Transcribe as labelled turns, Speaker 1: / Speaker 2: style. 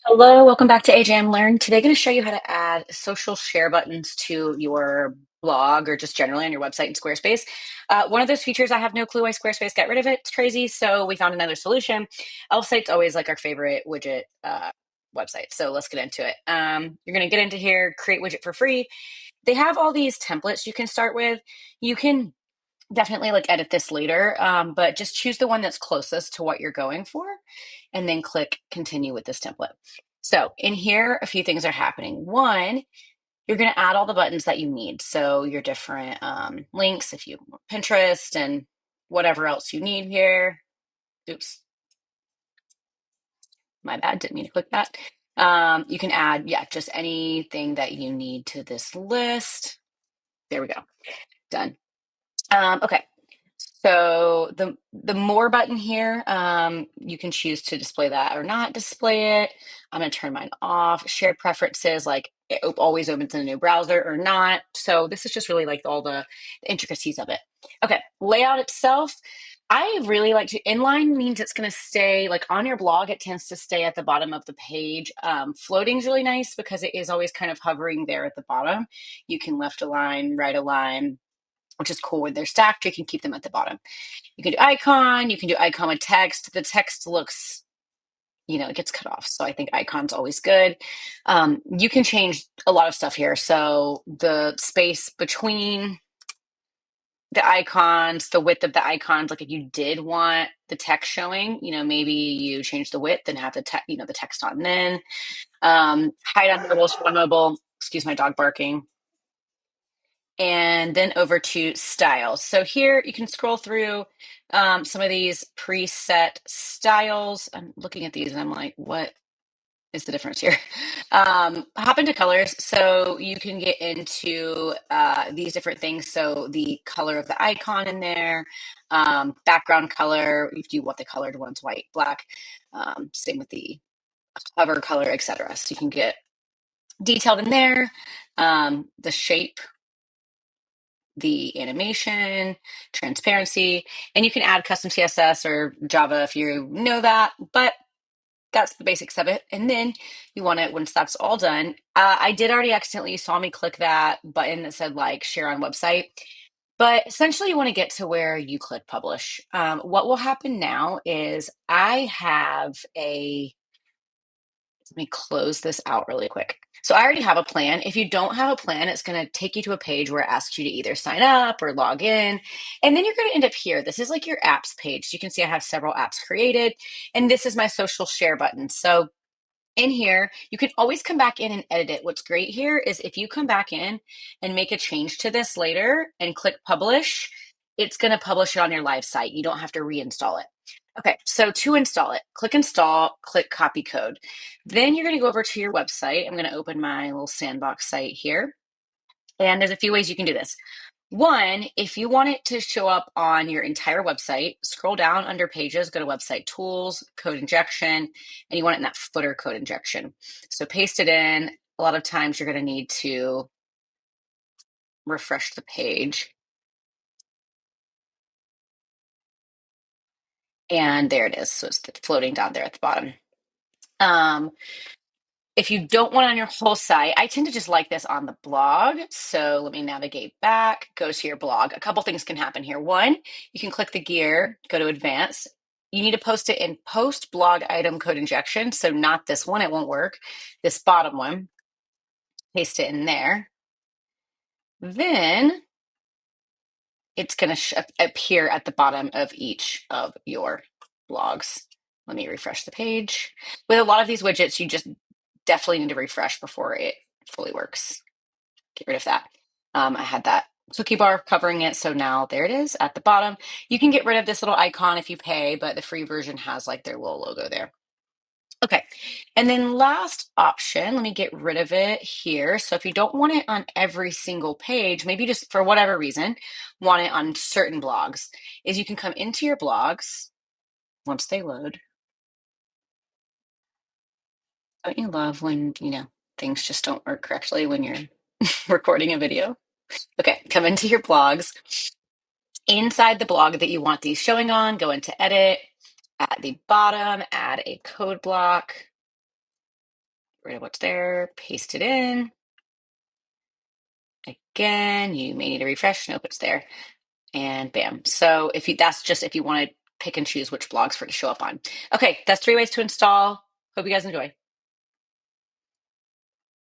Speaker 1: Hello, welcome back to AJM Learn. Today, I'm going to show you how to add social share buttons to your blog or just generally on your website in Squarespace. One of those features, I have no clue why Squarespace got rid of it. It's crazy. So we found another solution. Elf site's always like our favorite widget website. So let's get into it. You're going to get into here, create widget for free. They have all these templates you can start with. You can definitely like edit this later, but just choose the one that's closest to what you're going for and then click continue with this template. So in here, a few things are happening. One, you're going to add all the buttons that you need. So your different links, if you want Pinterest and whatever else you need here. Oops, my bad, didn't mean to click that. You can add, yeah, just anything that you need to this list. There we go, done. Okay, so the more button here, you can choose to display that or not display it. I'm going to turn mine off. Shared preferences, like it always opens in a new browser or not. So this is just really like all the intricacies of it. Okay, layout itself. I really like to inline means it's going to stay like on your blog. It tends to stay at the bottom of the page. Floating is really nice because it is always kind of hovering there at the bottom. You can left align, right align, which is cool when they're stacked. You can keep them at the bottom. You can do icon. You can do icon with text. The text looks, it gets cut off. So I think icon's always good. You can change a lot of stuff here. So the space between the icons, the width of the icons, like if you did want the text showing, maybe you change the width and have the text on then. Hide on mobile, show on mobile. Excuse my dog barking. And then over to styles. So here you can scroll through some of these preset styles. I'm looking at these and I'm like, what is the difference here? Hop into colors. So you can get into these different things. So the color of the icon in there, background color, if you want the colored ones, white, black, same with the cover color, etc. So you can get detailed in there. The shape, the animation, transparency, and you can add custom CSS or Java if you know that, but that's the basics of it. And then you want it, once that's all done, I did already accidentally, you saw me click that button that said like share on website, but essentially you want to get to where you click publish. What will happen now is I have let me close this out really quick. So I already have a plan. If you don't have a plan, it's going to take you to a page where it asks you to either sign up or log in. And then you're going to end up here. This is like your apps page. So you can see I have several apps created. And this is my social share button. So in here, you can always come back in and edit it. What's great here is if you come back in and make a change to this later and click publish, it's going to publish it on your live site. You don't have to reinstall it. Okay, so to install it, click install, click copy code. Then you're going to go over to your website. I'm going to open my little sandbox site here. And there's a few ways you can do this. One, if you want it to show up on your entire website, scroll down under pages, go to website tools, code injection, and you want it in that footer code injection. So paste it in. A lot of times you're going to need to refresh the page. And there it is. So it's floating down there at the bottom. If you don't want it on your whole site, I tend to just like this on the blog. So let me navigate back, go to your blog. A couple things can happen here. One, you can click the gear, go to advanced. You need to post it in post blog item code injection. So not this one, it won't work. This bottom one, paste it in there. Then it's going to appear at the bottom of each of your blogs. Let me refresh the page. With a lot of these widgets, you just definitely need to refresh before it fully works. Get rid of that. I had that cookie bar covering it, so now there it is at the bottom. You can get rid of this little icon if you pay, but the free version has like their little logo there. Okay, and then last option, let me get rid of it here. So if you don't want it on every single page, maybe just for whatever reason, want it on certain blogs, is you can come into your blogs once they load. Don't you love when, things just don't work correctly when you're recording a video? Okay, come into your blogs. Inside the blog that you want these showing on, go into edit. At the bottom, add a code block. rid of what's there, paste it in. Again, you may need to refresh. Nope, it's there. And bam. So that's just if you want to pick and choose which blogs for it to show up on. Okay, that's 3 ways to install. Hope you guys enjoy.